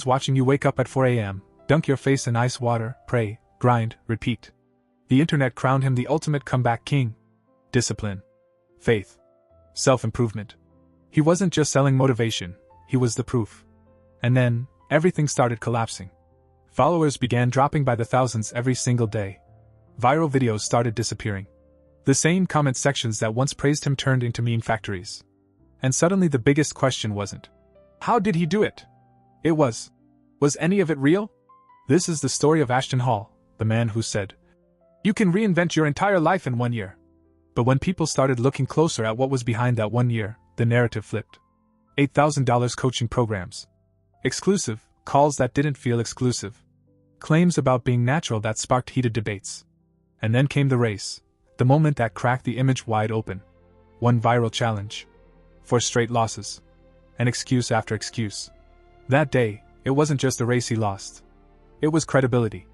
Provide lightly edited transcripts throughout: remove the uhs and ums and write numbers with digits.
Watching you wake up at 4 a.m., dunk your face in ice water, pray, grind, repeat. The internet crowned him the ultimate comeback king. Discipline. Faith. Self-improvement. He wasn't just selling motivation, he was the proof. And then, everything started collapsing. Followers began dropping by the thousands every single day. Viral videos started disappearing. The same comment sections that once praised him turned into meme factories. And suddenly the biggest question wasn't, how did he do it? It was any of it real? This is the story of Ashton Hall, the man who said, you can reinvent your entire life in 1 year. But when people started looking closer at what was behind that 1 year, the narrative flipped. $8,000 coaching programs. Exclusive calls that didn't feel exclusive. Claims about being natural that sparked heated debates. And then came the race, the moment that cracked the image wide open. One viral challenge. 4 straight losses. And excuse after excuse. That day, it wasn't just a race he lost. It was credibility.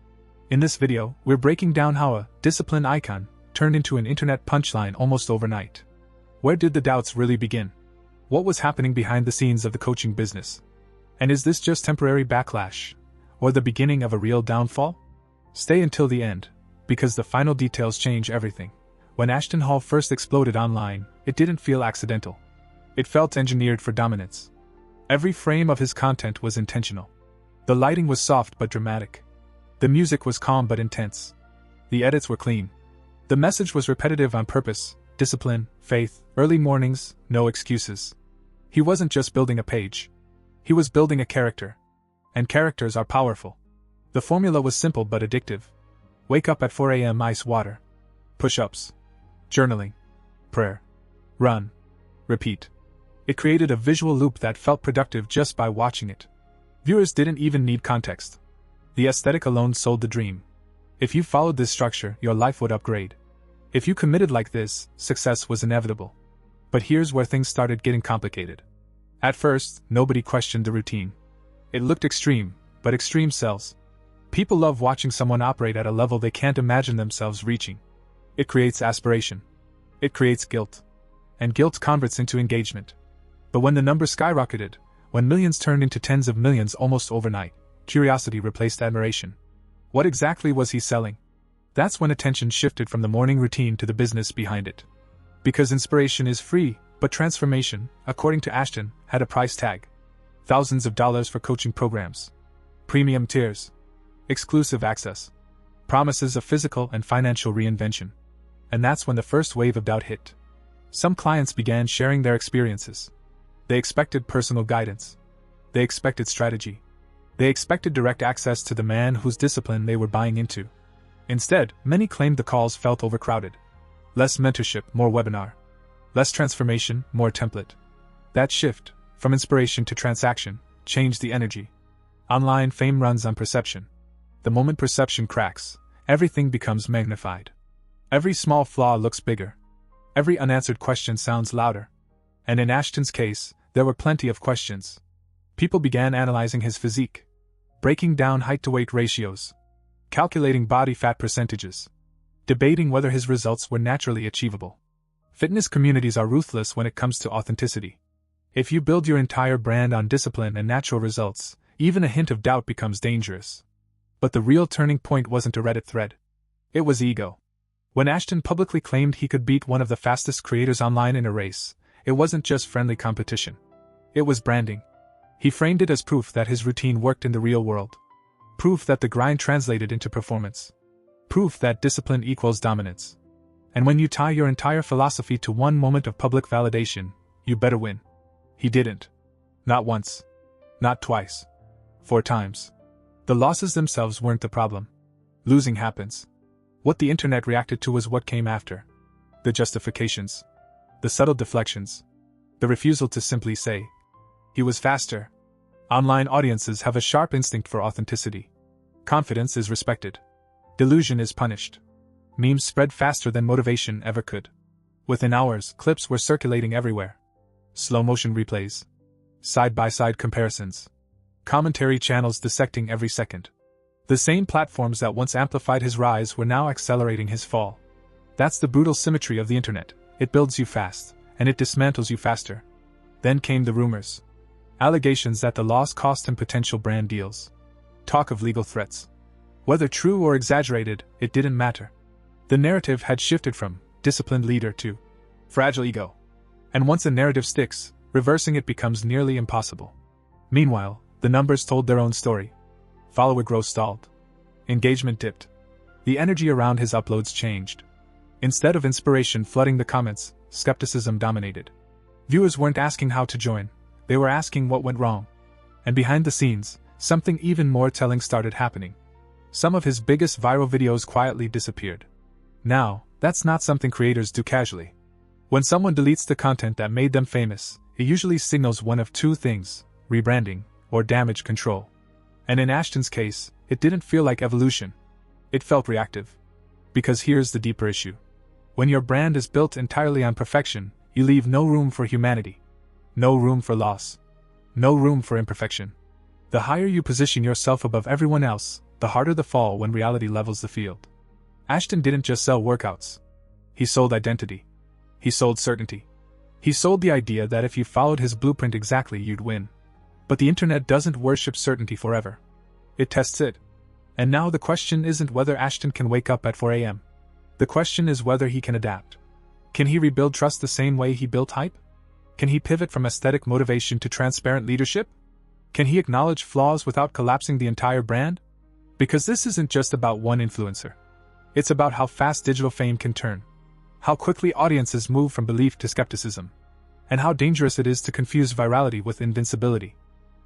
In this video, we're breaking down how a discipline icon turned into an internet punchline almost overnight. Where did the doubts really begin? What was happening behind the scenes of the coaching business? And is this just temporary backlash, or the beginning of a real downfall? Stay until the end, because the final details change everything. When Ashton Hall first exploded online, it didn't feel accidental. It felt engineered for dominance. Every frame of his content was intentional. The lighting was soft but dramatic. The music was calm but intense. The edits were clean. The message was repetitive on purpose: discipline, faith, early mornings, no excuses. He wasn't just building a page. He was building a character. And characters are powerful. The formula was simple but addictive. Wake up at 4 a.m. ice water. Push-ups. Journaling. Prayer. Run. Repeat. It created a visual loop that felt productive just by watching it. Viewers didn't even need context. The aesthetic alone sold the dream. If you followed this structure, your life would upgrade. If you committed like this, success was inevitable. But here's where things started getting complicated. At first, nobody questioned the routine. It looked extreme, but extreme sells. People love watching someone operate at a level they can't imagine themselves reaching. It creates aspiration. It creates guilt. And guilt converts into engagement. But when the numbers skyrocketed, when millions turned into tens of millions almost overnight, curiosity replaced admiration. What exactly was he selling? That's when attention shifted from the morning routine to the business behind it. Because inspiration is free, but transformation, according to Ashton, had a price tag. Thousands of dollars for coaching programs. Premium tiers. Exclusive access. Promises of physical and financial reinvention. And that's when the first wave of doubt hit. Some clients began sharing their experiences. They expected personal guidance. They expected strategy. They expected direct access to the man whose discipline they were buying into. Instead, many claimed the calls felt overcrowded. Less mentorship, more webinar. Less transformation, more template. That shift, from inspiration to transaction, changed the energy. Online fame runs on perception. The moment perception cracks, everything becomes magnified. Every small flaw looks bigger. Every unanswered question sounds louder. And in Ashton's case, there were plenty of questions. People began analyzing his physique. Breaking down height-to-weight ratios. Calculating body fat percentages. Debating whether his results were naturally achievable. Fitness communities are ruthless when it comes to authenticity. If you build your entire brand on discipline and natural results, even a hint of doubt becomes dangerous. But the real turning point wasn't a Reddit thread. It was ego. When Ashton publicly claimed he could beat one of the fastest creators online in a race, it wasn't just friendly competition. It was branding. He framed it as proof that his routine worked in the real world. Proof that the grind translated into performance. Proof that discipline equals dominance. And when you tie your entire philosophy to one moment of public validation, you better win. He didn't. Not once. Not twice. 4 times. The losses themselves weren't the problem. Losing happens. What the internet reacted to was what came after. The justifications. The subtle deflections. The refusal to simply say, he was faster. Online audiences have a sharp instinct for authenticity. Confidence is respected. Delusion is punished. Memes spread faster than motivation ever could. Within hours, clips were circulating everywhere. Slow-motion replays. Side-by-side comparisons. Commentary channels dissecting every second. The same platforms that once amplified his rise were now accelerating his fall. That's the brutal symmetry of the internet. It builds you fast, and it dismantles you faster. Then came the rumors. Allegations that the loss cost him potential brand deals. Talk of legal threats. Whether true or exaggerated, it didn't matter. The narrative had shifted from disciplined leader to fragile ego. And once a narrative sticks, reversing it becomes nearly impossible. Meanwhile, the numbers told their own story. Follower growth stalled. Engagement dipped. The energy around his uploads changed. Instead of inspiration flooding the comments, skepticism dominated. Viewers weren't asking how to join, they were asking what went wrong. And behind the scenes, something even more telling started happening. Some of his biggest viral videos quietly disappeared. Now, that's not something creators do casually. When someone deletes the content that made them famous, it usually signals one of two things: rebranding or damage control. And in Ashton's case, it didn't feel like evolution. It felt reactive. Because here's the deeper issue. When your brand is built entirely on perfection, you leave no room for humanity. No room for loss. No room for imperfection. The higher you position yourself above everyone else, the harder the fall when reality levels the field. Ashton didn't just sell workouts. He sold identity. He sold certainty. He sold the idea that if you followed his blueprint exactly, you'd win. But the internet doesn't worship certainty forever. It tests it. And now the question isn't whether Ashton can wake up at 4 a.m. The question is whether he can adapt. Can he rebuild trust the same way he built hype? Can he pivot from aesthetic motivation to transparent leadership? Can he acknowledge flaws without collapsing the entire brand? Because this isn't just about one influencer. It's about how fast digital fame can turn. How quickly audiences move from belief to skepticism. And how dangerous it is to confuse virality with invincibility.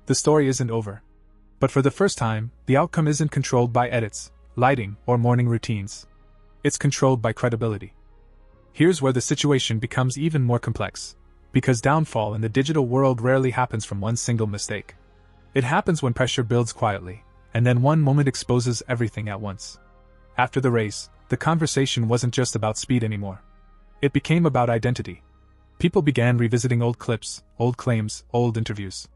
The story isn't over. But for the first time, the outcome isn't controlled by edits, lighting, or morning routines. It's controlled by credibility. Here's where the situation becomes even more complex. Because downfall in the digital world rarely happens from one single mistake. It happens when pressure builds quietly, and then one moment exposes everything at once. After the race, the conversation wasn't just about speed anymore. It became about identity. People began revisiting old clips, old claims, old interviews.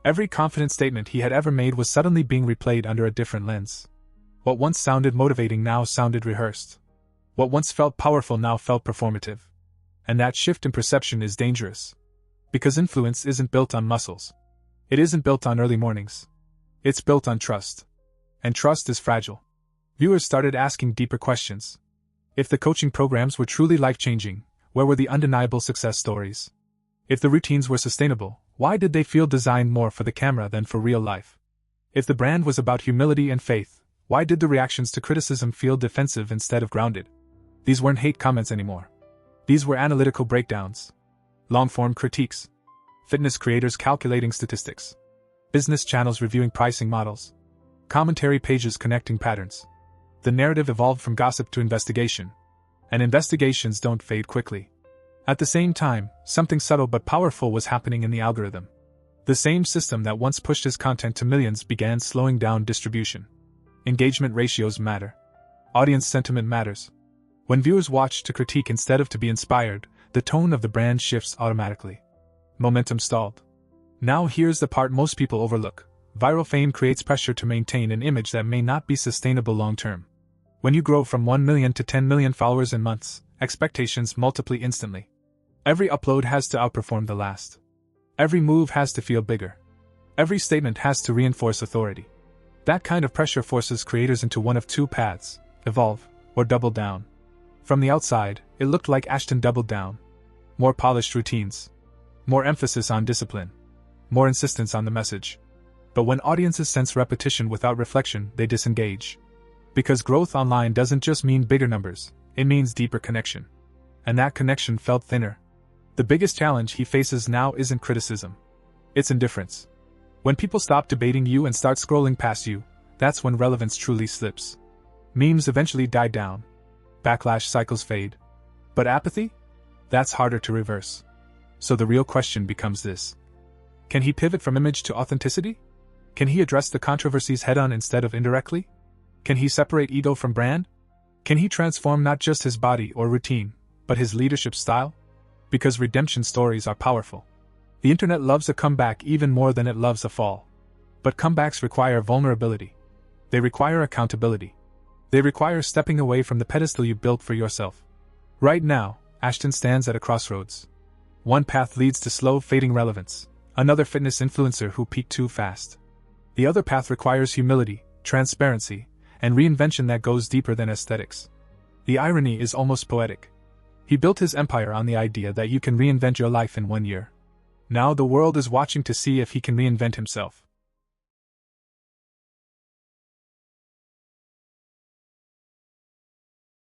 Every confident statement he had ever made was suddenly being replayed under a different lens. What once sounded motivating now sounded rehearsed. What once felt powerful now felt performative. And that shift in perception is dangerous. Because influence isn't built on muscles. It isn't built on early mornings. It's built on trust. And trust is fragile. Viewers started asking deeper questions. If the coaching programs were truly life-changing, where were the undeniable success stories? If the routines were sustainable, why did they feel designed more for the camera than for real life? If the brand was about humility and faith, why did the reactions to criticism feel defensive instead of grounded? These weren't hate comments anymore. These were analytical breakdowns. Long-form critiques. Fitness creators calculating statistics. Business channels reviewing pricing models. Commentary pages connecting patterns. The narrative evolved from gossip to investigation. And investigations don't fade quickly. At the same time, something subtle but powerful was happening in the algorithm. The same system that once pushed his content to millions began slowing down distribution. Engagement ratios matter. Audience sentiment matters. When viewers watch to critique instead of to be inspired, the tone of the brand shifts automatically. Momentum stalled. Now here's the part most people overlook. Viral fame creates pressure to maintain an image that may not be sustainable long-term. When you grow from 1 million to 10 million followers in months, expectations multiply instantly. Every upload has to outperform the last. Every move has to feel bigger. Every statement has to reinforce authority. That kind of pressure forces creators into one of two paths: evolve or double down. From the outside, it looked like Ashton doubled down. More polished routines. More emphasis on discipline. More insistence on the message. But when audiences sense repetition without reflection, they disengage. Because growth online doesn't just mean bigger numbers, it means deeper connection. And that connection felt thinner. The biggest challenge he faces now isn't criticism. It's indifference. When people stop debating you and start scrolling past you, that's when relevance truly slips. Memes eventually die down. Backlash cycles fade. But apathy? That's harder to reverse. So the real question becomes this. Can he pivot from image to authenticity? Can he address the controversies head-on instead of indirectly? Can he separate ego from brand? Can he transform not just his body or routine, but his leadership style? Because redemption stories are powerful. The internet loves a comeback even more than it loves a fall. But comebacks require vulnerability. They require accountability. They require stepping away from the pedestal you built for yourself. Right now, Ashton stands at a crossroads. One path leads to slow, fading relevance. Another fitness influencer who peaked too fast. The other path requires humility, transparency, and reinvention that goes deeper than aesthetics. The irony is almost poetic. He built his empire on the idea that you can reinvent your life in 1 year. Now the world is watching to see if he can reinvent himself.